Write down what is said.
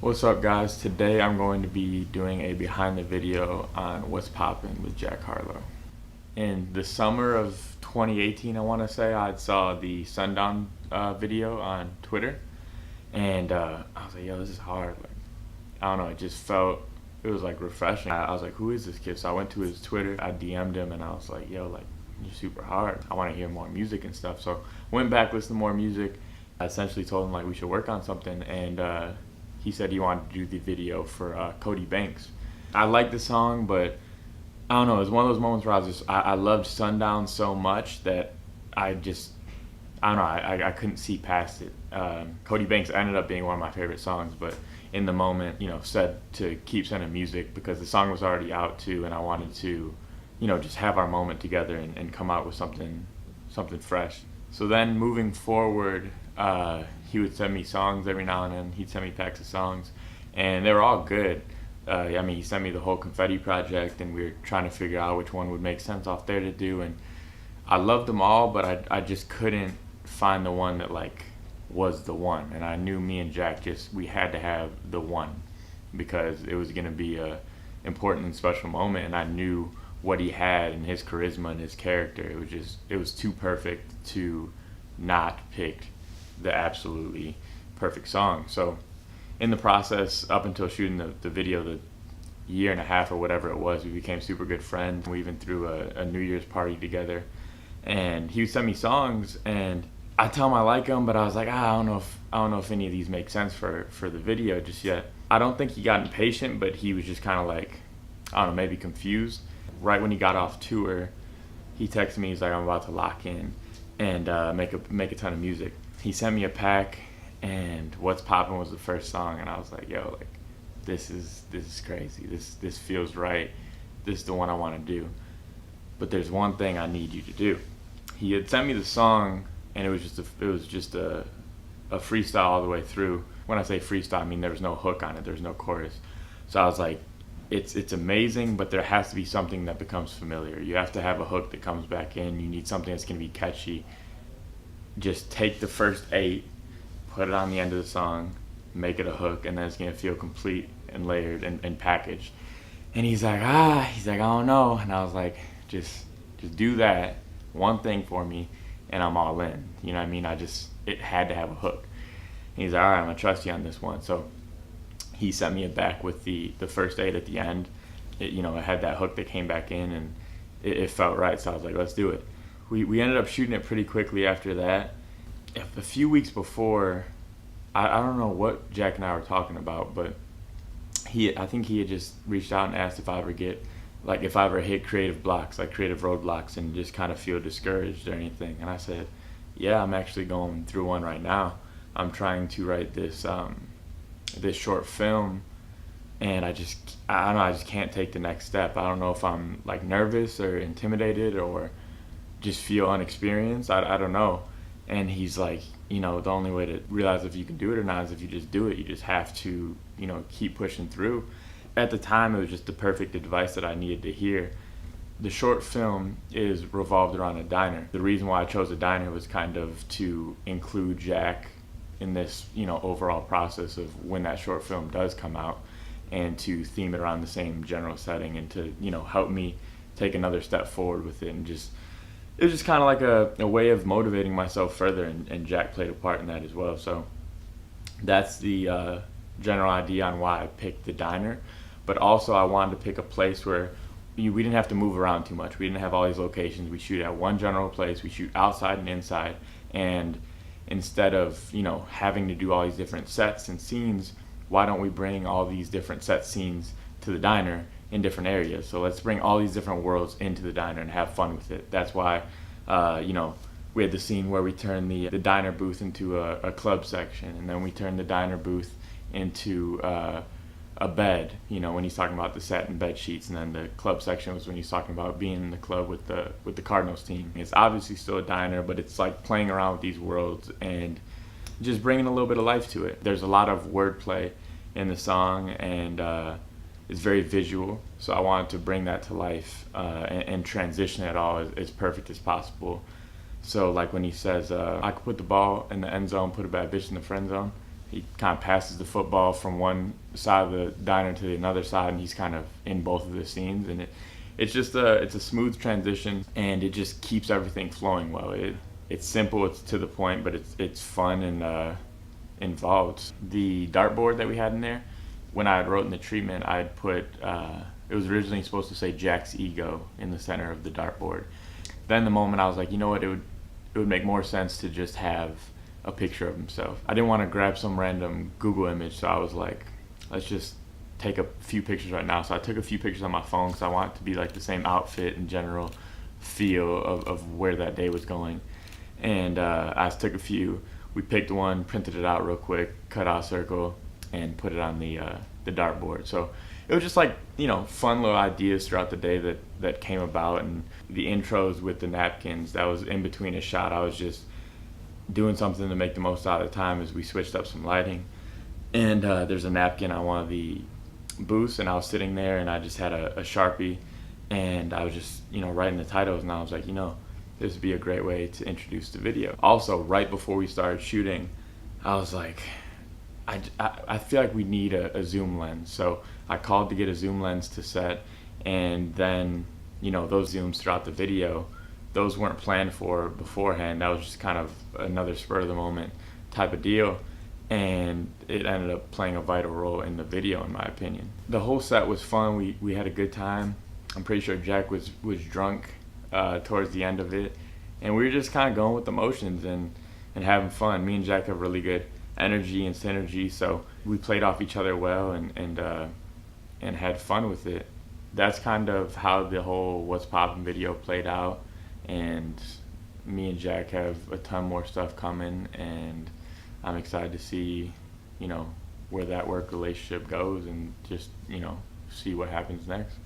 What's up, guys? Today I'm going to be doing a behind the video on What's Poppin' with Jack Harlow. In the summer of 2018, I want to say, I saw the Sundown video on Twitter, and I was like, yo, this is hard. Like, I don't know, it was like refreshing. I was like, who is this kid? So I went to his Twitter, I DM'd him, and I was like, yo, like, you're super hard. I want to hear more music and stuff. So went back, listened to more music. I essentially told him like we should work on something, and he said he wanted to do the video for Cody Banks. I liked the song, but I don't know. It was one of those moments where I loved Sundown so much that I just, I don't know, I couldn't see past it. Cody Banks ended up being one of my favorite songs, but in the moment, said to keep sending music because the song was already out too, and I wanted to, just have our moment together and come out with something fresh. So then moving forward, he would send me songs every now and then. He'd send me packs of songs, and they were all good. He sent me the whole Confetti project, and we were trying to figure out which one would make sense off there to do. And I loved them all, but I just couldn't find the one that like was the one. And I knew me and Jack we had to have the one because it was gonna be a important and special moment. And I knew what he had and his charisma and his character. It was too perfect to not pick the absolutely perfect song. So in the process, up until shooting the video, the year and a half or whatever it was, we became super good friends. We even threw a New Year's party together, and he would send me songs, and I tell him I like them, but I was like, I don't know if any of these make sense for the video just yet. I don't think he got impatient, but he was just kind of like, I don't know, maybe confused. Right when he got off tour, he texted me. He's like, I'm about to lock in and make a ton of music. He sent me a pack, and What's Poppin' was the first song, and I was like, yo, like, this is crazy. This feels right. This is the one I want to do. But there's one thing I need you to do. He had sent me the song, and it was just a freestyle all the way through. When I say freestyle, I mean there was no hook on it. There's no chorus. So I was like, it's amazing, but there has to be something that becomes familiar. You have to have a hook that comes back in. You need something that's going to be catchy. Just take the first 8, put it on the end of the song, make it a hook, and then it's going to feel complete and layered and packaged. And he's like, I don't know. And I was like, just do that one thing for me, and I'm all in. You know what I mean? It had to have a hook. And he's like, all right, I'm going to trust you on this one. So he sent me it back with the first 8 at the end. It had that hook that came back in, and it felt right. So I was like, let's do it. We ended up shooting it pretty quickly after that. A few weeks before, I don't know what Jack and I were talking about, but I think he had just reached out and asked if I ever hit creative blocks, like creative roadblocks, and just kind of feel discouraged or anything. And I said, yeah, I'm actually going through one right now. I'm trying to write this short film, and I don't know, I just can't take the next step. I don't know if I'm like nervous or intimidated or just feel unexperienced. I don't know. And he's like, the only way to realize if you can do it or not is if you just do it. You just have to, keep pushing through. At the time, it was just the perfect advice that I needed to hear. The short film is revolved around a diner. The reason why I chose a diner was kind of to include Jack in this, overall process of when that short film does come out, and to theme it around the same general setting, and to, help me take another step forward with it. And it was just kind of like a way of motivating myself further, and Jack played a part in that as well. So that's the general idea on why I picked the diner. But also I wanted to pick a place where we didn't have to move around too much. We didn't have all these locations. We shoot at one general place. We shoot outside and inside. And instead of, having to do all these different sets and scenes, why don't we bring all these different set scenes to the diner in different areas? So let's bring all these different worlds into the diner and have fun with it. That's why, we had the scene where we turned the diner booth into a club section, and then we turned the diner booth into a bed, when he's talking about the set and bed sheets, and then the club section was when he's talking about being in the club with the Cardinals team. It's obviously still a diner, but it's like playing around with these worlds and just bringing a little bit of life to it. There's a lot of wordplay in the song, and it's very visual, so I wanted to bring that to life and transition it all as perfect as possible. So like when he says, I could put the ball in the end zone, put a bad bitch in the friend zone, he kind of passes the football from one side of the diner to the another side, and he's kind of in both of the scenes, and it's just it's a smooth transition, and it just keeps everything flowing well. It's simple, it's to the point, but it's fun and involved. The dartboard that we had in there, when I had wrote in the treatment, I had put it was originally supposed to say Jack's ego in the center of the dartboard. Then the moment I was like, you know what, it would make more sense to just have a picture of himself. I didn't want to grab some random Google image, so I was like, let's just take a few pictures right now. So I took a few pictures on my phone because I want it to be like the same outfit and general feel of where that day was going. And I took a few. We picked one, printed it out real quick, cut out a circle, and put it on the dartboard. So it was just like, you know, fun little ideas throughout the day that came about. And the intros with the napkins, that was in between a shot. I was just doing something to make the most out of the time as we switched up some lighting. And there's a napkin on one of the booths, and I was sitting there, and I just had a Sharpie, and I was just, you know, writing the titles, and I was like, you know, this would be a great way to introduce the video. Also, right before we started shooting, I was like, I feel like we need a zoom lens. So I called to get a zoom lens to set, and then, you know, those zooms throughout the video, those weren't planned for beforehand. That was just kind of another spur of the moment type of deal, and it ended up playing a vital role in the video, in my opinion. The whole set was fun. We had a good time. I'm pretty sure Jack was drunk towards the end of it, and we were just kind of going with the motions and having fun. Me and Jack have really good energy and synergy, so we played off each other well and had fun with it. That's kind of how the whole What's Poppin' video played out, and me and Jack have a ton more stuff coming, and I'm excited to see, you know, where that work relationship goes, and just, you know, see what happens next.